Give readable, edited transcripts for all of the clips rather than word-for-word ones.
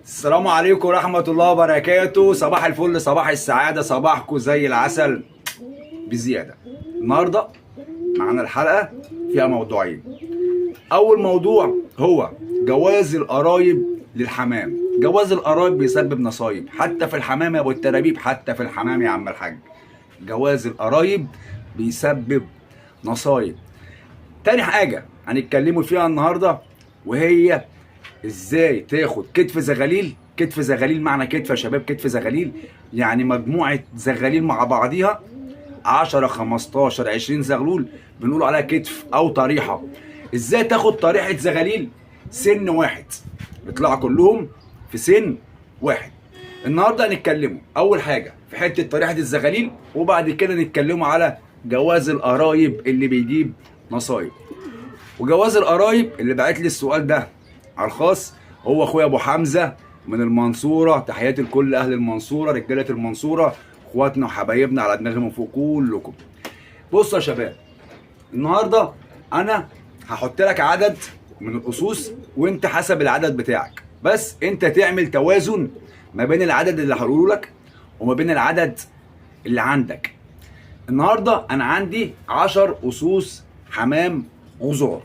السلام عليكم ورحمة الله وبركاته. صباح الفل، صباح السعادة، صباحكم زي العسل بزيادة. النهاردة معانا الحلقة فيها موضوعين. أول موضوع هو جواز القرايب للحمام. جواز القرايب بيسبب نصايب حتى في الحمام يا أبو الترابيب، حتى في الحمام يا عم الحاج. جواز القرايب بيسبب نصايب. تاني حاجة هنتكلموا فيها النهاردة وهي ازاي تاخد كتف زغاليل. كتف زغاليل معنى كتف يا شباب، كتف زغاليل يعني مجموعة زغاليل مع بعضيها 10 15 20 زغلول بنقول عليها كتف او طريحة. ازاي تاخد طريحة زغاليل سن واحد، بيطلعوا كلهم في سن واحد. النهارده هنتكلموا اول حاجة في حتة طريحة الزغاليل، وبعد كده نتكلموا على جواز القرايب اللي بيجيب نصايب. وجواز القرايب اللي بعت لي السؤال ده على الخاص هو اخويا ابو حمزه من المنصوره. تحياتي لكل اهل المنصوره، رجاله المنصوره، اخواتنا وحبايبنا على دماغي من فوق كلكم. بصوا يا شباب، النهارده انا هحط لك عدد من الاسوس وانت حسب العدد بتاعك، بس انت تعمل توازن ما بين العدد اللي هقوله لك وما بين العدد اللي عندك. النهارده انا عندي 10 اسوس حمام غزار،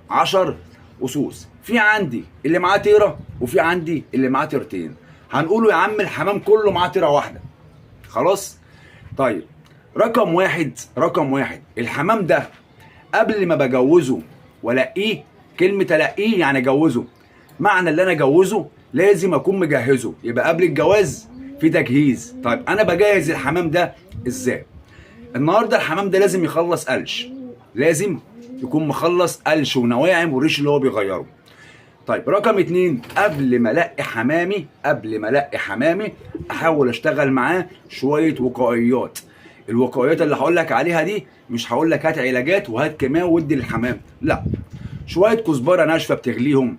10 اسوس. في عندي اللي معاه تيره وفي عندي اللي معاه تيرتين. هنقوله يا عم الحمام كله معاه تيره واحده، خلاص؟ طيب رقم واحد الحمام ده قبل ما بجوزه والاقيه، كلمه الاقيه يعني اجوزه، معنى اللي انا اجوزه لازم اكون مجهزه، يبقى قبل الجواز في تجهيز. طيب انا بجهز الحمام ده ازاي؟ النهارده الحمام ده لازم يخلص قلش، لازم يكون مخلص قلش ونواعم والريش اللي هو بيغيره. طيب رقم 2، قبل ما الاقي حمامي احاول اشتغل معاه شويه وقائيات. الوقائيات اللي هقول لك عليها دي مش هقول لك هات علاجات وهات كيماوي ودي للحمام، لا، شويه كزبره ناشفه بتغليهم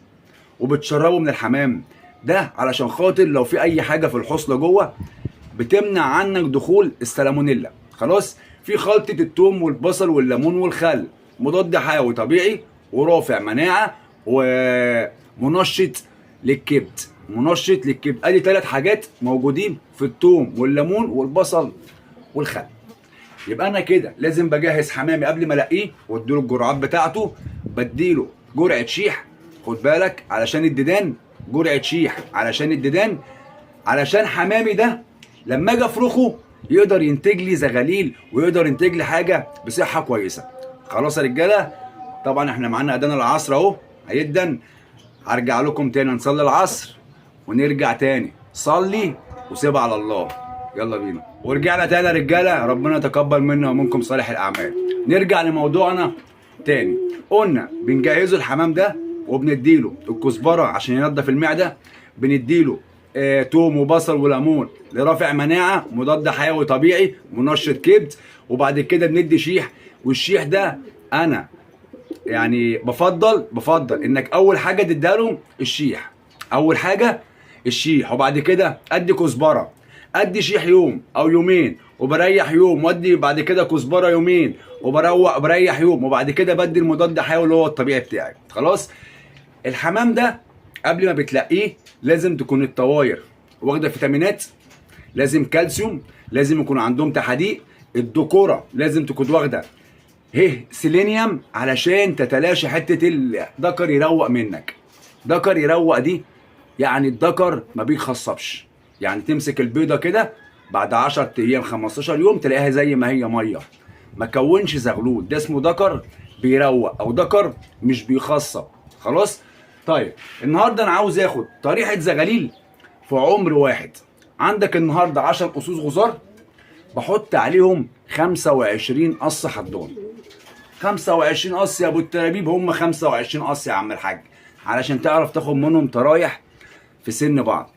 وبتشربوا من الحمام ده علشان خاطر لو في اي حاجه في الحصله جوه بتمنع عنك دخول السالمونيلا. خلاص؟ في خلطه الثوم والبصل والليمون والخل، مضاد حيوي طبيعي ورافع مناعه ومنشط للكبد. ادي 3 حاجات موجودين في الثوم والليمون والبصل والخل. يبقى انا كده لازم بجهز حمامي قبل ما الاقيه واديله الجرعات بتاعته. بديله جرعه شيح، خد بالك، علشان الديدان، جرعه شيح علشان الديدان، علشان حمامي ده لما اجي افرخه يقدر ينتج لي زغاليل ويقدر ينتج لي حاجه بصحه كويسه. خلاص يا رجاله؟ طبعا احنا معانا اذان العصر اهو هيدن. هرجع لكم تاني نصلي العصر ونرجع تاني. صلي وسيبها على الله. يلا بينا. ورجعنا تاني يا رجاله، ربنا يتقبل منا ومنكم صالح الاعمال. نرجع لموضوعنا تاني. قلنا بنجهزه الحمام ده وبنديله الكزبره عشان ينضف المعده، بنديله توم وبصل وليمون لرافع مناعه، مضاد حيوي طبيعي، منشط كبد، وبعد كده بندي شيح. والشيح ده انا يعني بفضل انك اول حاجه تديله الشيح، اول حاجه الشيح، وبعد كده ادي كزبره، ادي شيح يوم او يومين وبريح يوم، وادي بعد كده كزبره يومين وبريح يوم، وبعد كده بدي المضاد حيوي اللي هو الطبيعي بتاعي. خلاص؟ الحمام ده قبل ما بتلاقيه لازم تكون الطواير واخده فيتامينات، لازم كالسيوم، لازم يكون عندهم تحاديق. الدكوره لازم تكون واخده سيلينيوم علشان تتلاشى حته الذكر يروق منك. ذكر يروق دي يعني الذكر ما بيخصبش، يعني تمسك البيضه كده بعد 10 ايام 15 يوم تلاقيها زي ما هي ميه، ما كونش زغلول. ده اسمه ذكر بيروق او ذكر مش بيخصب. خلاص؟ طيب النهارده انا عاوز اخد طريحه زغاليل في عمر واحد. عندك النهارده 10 اسوس غزار، بحط عليهم 25 قص حضان. 25 قص يا ابو الترابيب، هم 25 قص يا عم الحاج، علشان تعرف تاخد منهم ترايح في سن بعض.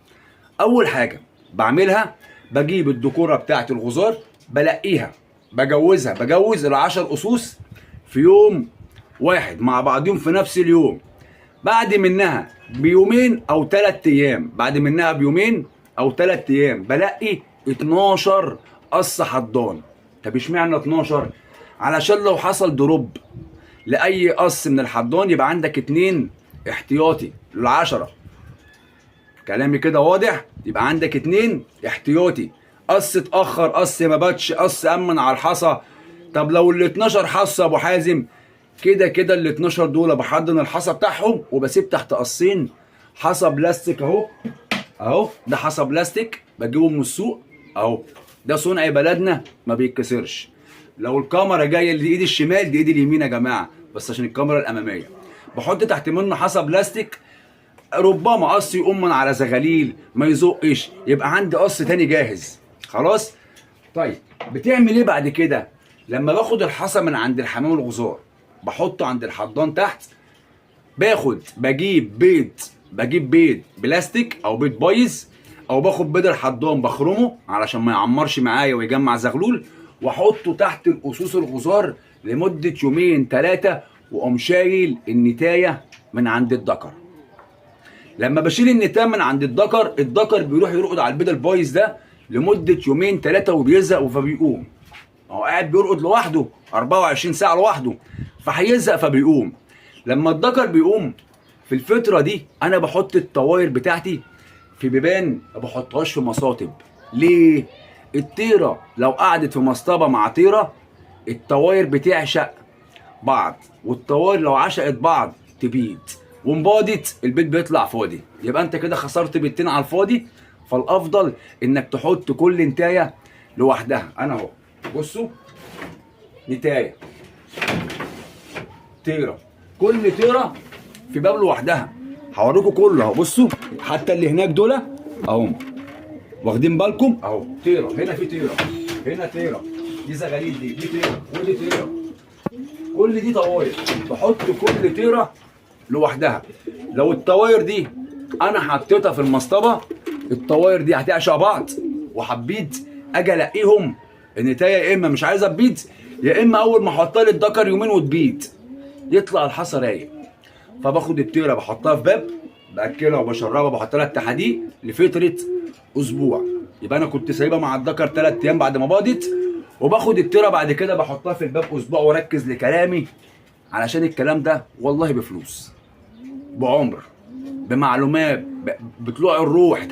اول حاجه بعملها بجيب الدكوره بتاعت الغزار، بلاقيها بجوز ال10 اسوس في يوم واحد مع بعضهم في نفس اليوم. بعد منها بيومين او 3 ايام، بلاقي 12 قص حضان. طب اشمعنى 12؟ علشان لو حصل دروب لاي قص من الحضان يبقى عندك 2 احتياطي لل10. كلامي كده واضح؟ يبقى عندك 2 احتياطي، قص اتاخر، قص ما باتش، قص امن على الحصى. طب لو ال 12 حصى يا ابو حازم، كده كده ال 12 دول بحضن الحصى بتاعهم وبسيب تحت قصين حصى بلاستيك اهو. اهو ده حصى بلاستيك بجيبه من السوق اهو، ده صنع بلدنا ما بيتكسرش. لو الكاميرا جايه لايدي الشمال دي ايدي اليمين يا جماعه، بس عشان الكاميرا الاماميه. بحط تحت منه حصى بلاستيك، ربما قص يقوم من على زغاليل ما يزقش، يبقى عندي قص تاني جاهز. خلاص. طيب بتعمل ايه بعد كده؟ لما باخد الحصى من عند الحمام الغزار بحطه عند الحضان تحت، بجيب بيض بلاستيك او بيض بايظ، او باخد بيض الحضان بخرمه علشان ما يعمرش معايا ويجمع زغلول، واحطه تحت الاسوس الغزار لمده 2-3 واقوم شايل النتايه من عند الدكر. لما بشيل النتايه من عند الدكر بيروح يرقد على البيض البايظ ده لمده 2-3 وبيزهق فبيقوم. هو قاعد بيرقد لوحده 24 ساعه لوحده، فهيزهق فبيقوم. لما الدكر بيقوم في الفتره دي انا بحط الطواير بتاعتي في بيبان، ما بحطهاش في مصاطب. ليه؟ الطيره لو قعدت في مصطبه مع طيره الطواير بتعشق بعض، والطواير لو عشقت بعض تبيض، وانباضت البيت بيطلع فاضي، يبقى انت كده خسرت بيتين على الفاضي. فالافضل انك تحط كل نتايه لوحدها. انا اهو بصوا، نتايه، طيره، كل طيره في باب لوحدها. هوريكم كله اهو. بصوا حتى اللي هناك دول اهو، واخدين بالكم اهو. طيره هنا، في طيره هنا، طيره دي زغاليل، دي طيره ودي طيره، كل دي طواير. بحط كل طيره لوحدها. لو الطواير دي انا حطيتها في المصطبه الطواير دي هتعشق بعض وحبيت اجي الاقيهم النتايه يا اما مش عايزه تبيض، يا اما اول ما احطها للدكر يومين وتبيض يطلع الحصى رايق. فباخد الطيره بحطها في باب، باكلها وبشربها، بحط لها التحديق لفتره اسبوع. يبقى انا كنت سايبها مع الدكر 3 ايام بعد ما باضت، وباخد الطيره بعد كده بحطها في الباب اسبوع. واركز لكلامي علشان الكلام ده والله بفلوس، بعمر، بمعلومات، بطلوع الروح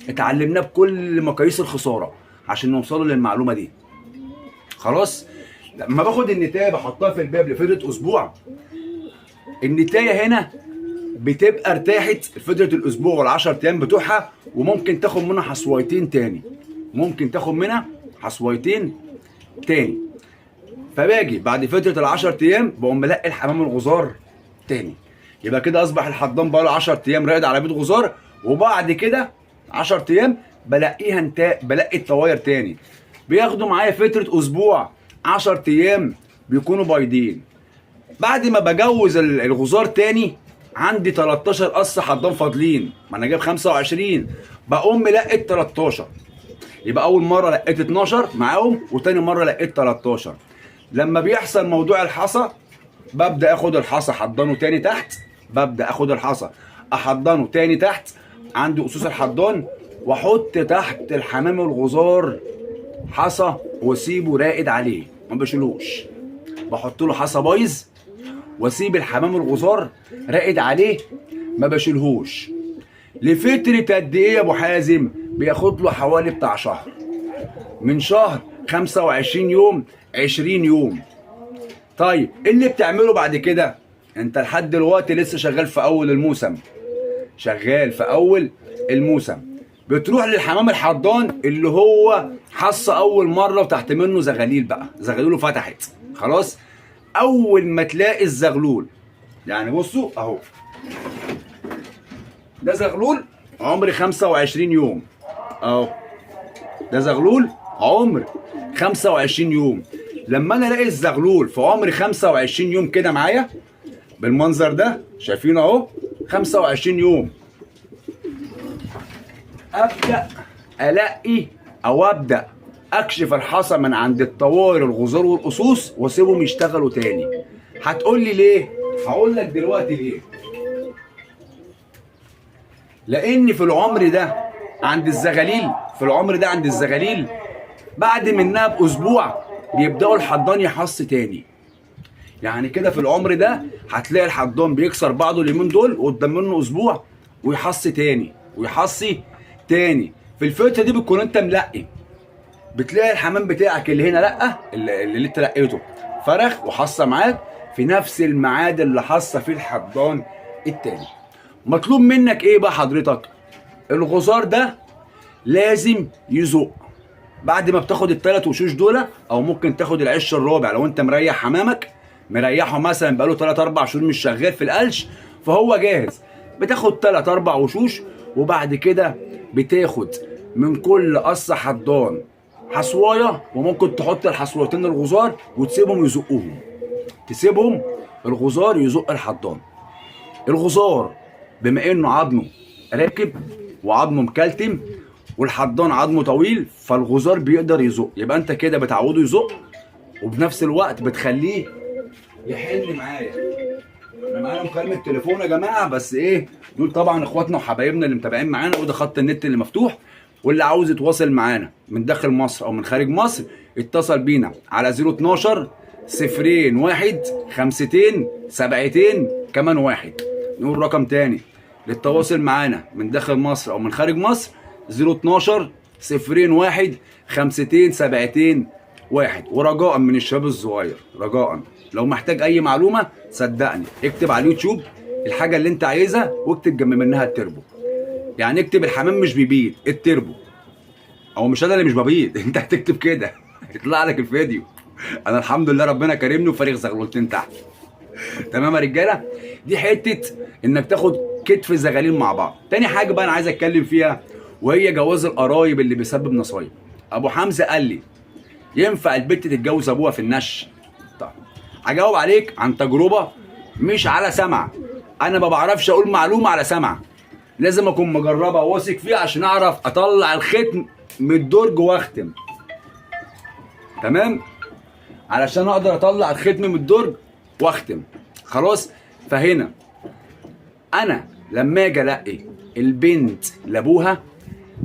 اتعلمناه بكل مقاييس الخساره عشان نوصلوا للمعلومه دي. خلاص. لما باخد النتايه بحطها في الباب لفتره اسبوع، النتايه هنا بتبقى ارتاحت فتره الاسبوع وال10 ايام بتوعها، وممكن تاخد منها حصويتين تاني. فباجي بعد فتره ال10 ايام بقوم ملاقي الحمام الغزار تاني. يبقى كده اصبح الحضان بقى له 10 ايام راقد على بيت غزار، وبعد كده 10 ايام بلاقي الطواير تاني. بياخدوا معايا فتره اسبوع، 10 ايام بيكونوا بايضين. بعد ما بجوز الغزار تاني عندي 13 قص حضان فاضلين، ما انا جايب 25، بقوم ملقيت 13. يبقى اول مره لقيت 12 معاهم، وتاني مره لقيت 13. لما بيحصل موضوع الحصى ببدا اخد الحصى احضنه تاني تحت، احضنه تاني تحت عند اسوس الحضان، واحط تحت الحمام الغزار حصى واسيبه راقد عليه ما بشيلوش. بحط له حصى بايظ واسيب الحمام الغزار راقد عليه ما بشيلهوش لفتره قد ايه يا ابو حازم؟ بياخد له حوالي بتاع شهر، من شهر 25 يوم 20 يوم. طيب ايه اللي بتعمله بعد كده؟ انت لحد دلوقتي لسه شغال في اول الموسم، بتروح للحمام الحضان اللي هو حص اول مره وتحت منه زغاليل، بقى زغاليله فتحت خلاص. اول ما تلاقي الزغلول، يعني بصوا اهو، ده زغلول عمر 25 يوم اهو، ده زغلول عمر 25 يوم. لما انا الاقي الزغلول في عمر 25 يوم كده معايا بالمنظر ده، شايفينه اهو 25 يوم، ابدا الاقي او ابدا اكشف الحصى من عند الطواير الغزار والقصوص واسيبهم يشتغلوا تاني. هتقول لي ليه؟ هقول لك دلوقتي ليه. لان في العمر ده عند الزغاليل بعد منها باسبوع بيبداوا الحضان يحص تاني. يعني كده في العمر ده هتلاقي الحضان بيكسر بعضه اليومين دول وقدام منه اسبوع ويحص تاني. ويحصي تاني. في الفتره دي بتكون انت ملقي، بتلاقي الحمام بتاعك اللي هنا لا، اللي انت لقيته فرخ وحصه معاك في نفس الميعاد اللي حصه فيه الحضان التاني. مطلوب منك ايه بقى حضرتك؟ الغزار ده لازم يزق بعد ما بتاخد الثلاث وشوش دول، او ممكن تاخد العش الرابع لو انت مريح حمامك، مريحه مثلا بقاله 3 4 شهور مش شغال في القلش فهو جاهز. بتاخد 3 4 وشوش، وبعد كده بتاخد من كل قص حضان حصوايه، وممكن تحط الحصوتين الغزار وتسيبهم يزقوهم، تسيبهم الغزار يزق الحضان. الغزار بما انه عظمه راكب وعظمه مكلتم والحضان عظمه طويل، فالغزار بيقدر يزق. يبقى انت كده بتعوده يزق، وبنفس الوقت بتخليه يحن معايا. انا معانا مكالمه تليفون يا جماعه، بس ايه دول طبعا اخواتنا وحبايبنا اللي متابعين معانا، وده خط النت اللي مفتوح، واللي عاوز يتواصل معانا من داخل مصر او من خارج مصر اتصل بينا على 012 01 52 72 كمان واحد. نقول رقم تاني للتواصل معانا من داخل مصر او من خارج مصر 012 01 52 72 واحد. ورجاء من الشباب الصغير، رجاء لو محتاج اي معلومه صدقني اكتب على اليوتيوب الحاجه اللي انت عايزها واكتب جنب منها التربو. يعني اكتب الحمام مش بيبيض التربو، او مش انا اللي مش ببيض انت هتكتب كده يطلع لك الفيديو. انا الحمد لله ربنا كرمني وفارغ زغلولتين تحت. تمام يا رجاله؟ دي حته انك تاخد كتف زغالين مع بعض. تاني حاجه بقى انا عايز اتكلم فيها وهي جواز القرايب اللي بيسبب نصايب. ابو حمزه قال لي ينفع البت تتجوز ابوها في النش؟ طيب هجاوب عليك عن تجربه مش على سمع. انا ما بعرفش اقول معلومه على سمع، لازم اكون مجربها واثق فيها عشان اعرف اطلع الختم من الدرج واختم. تمام؟ علشان اقدر اطلع الختم من الدرج واختم. خلاص؟ فهنا انا لما اجي الاقي البنت لابوها،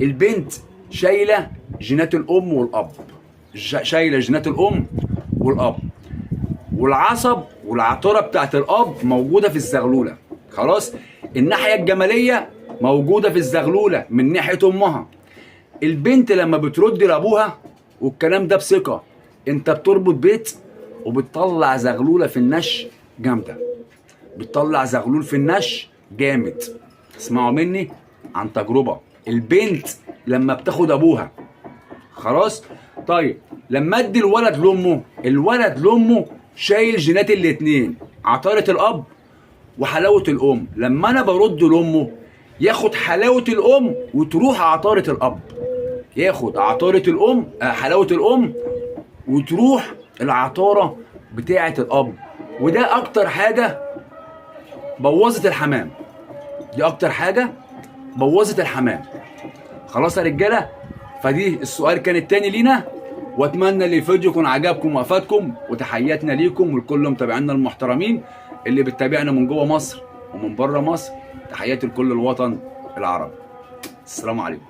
البنت شايله جينات الام والاب، شايله جينات الام والاب، والعصب والعطاره بتاعت الاب موجوده في الزغلوله. خلاص؟ الناحيه الجماليه موجوده في الزغلوله من ناحيه امها. البنت لما بترد لابوها والكلام ده بثقه، انت بتربط بيت وبتطلع زغلوله في النش جامده، بتطلع زغلول في النش جامد. اسمعوا مني عن تجربه. البنت لما بتاخد ابوها، خلاص؟ طيب لما ادي الولد لامه، الولد لامه شايل جينات الاتنين، عطاره الاب وحلاوه الام. لما انا برد لامه ياخد حلاوه الام وتروح عطاره الاب، ياخد عطاره الام حلاوه الام وتروح العطاره بتاعه الاب. وده اكتر حاجه بوظت الحمام، دي اكتر حاجه بوظت الحمام. خلاص يا رجاله؟ فدي السؤال كان التاني لينا، واتمنى ان الفيديو يكون عجبكم وافادكم، وتحياتنا ليكم ولكل متابعينا المحترمين اللي بتتابعنا من جوه مصر ومن بره مصر. تحياتي لكل الوطن العربي. السلام عليكم.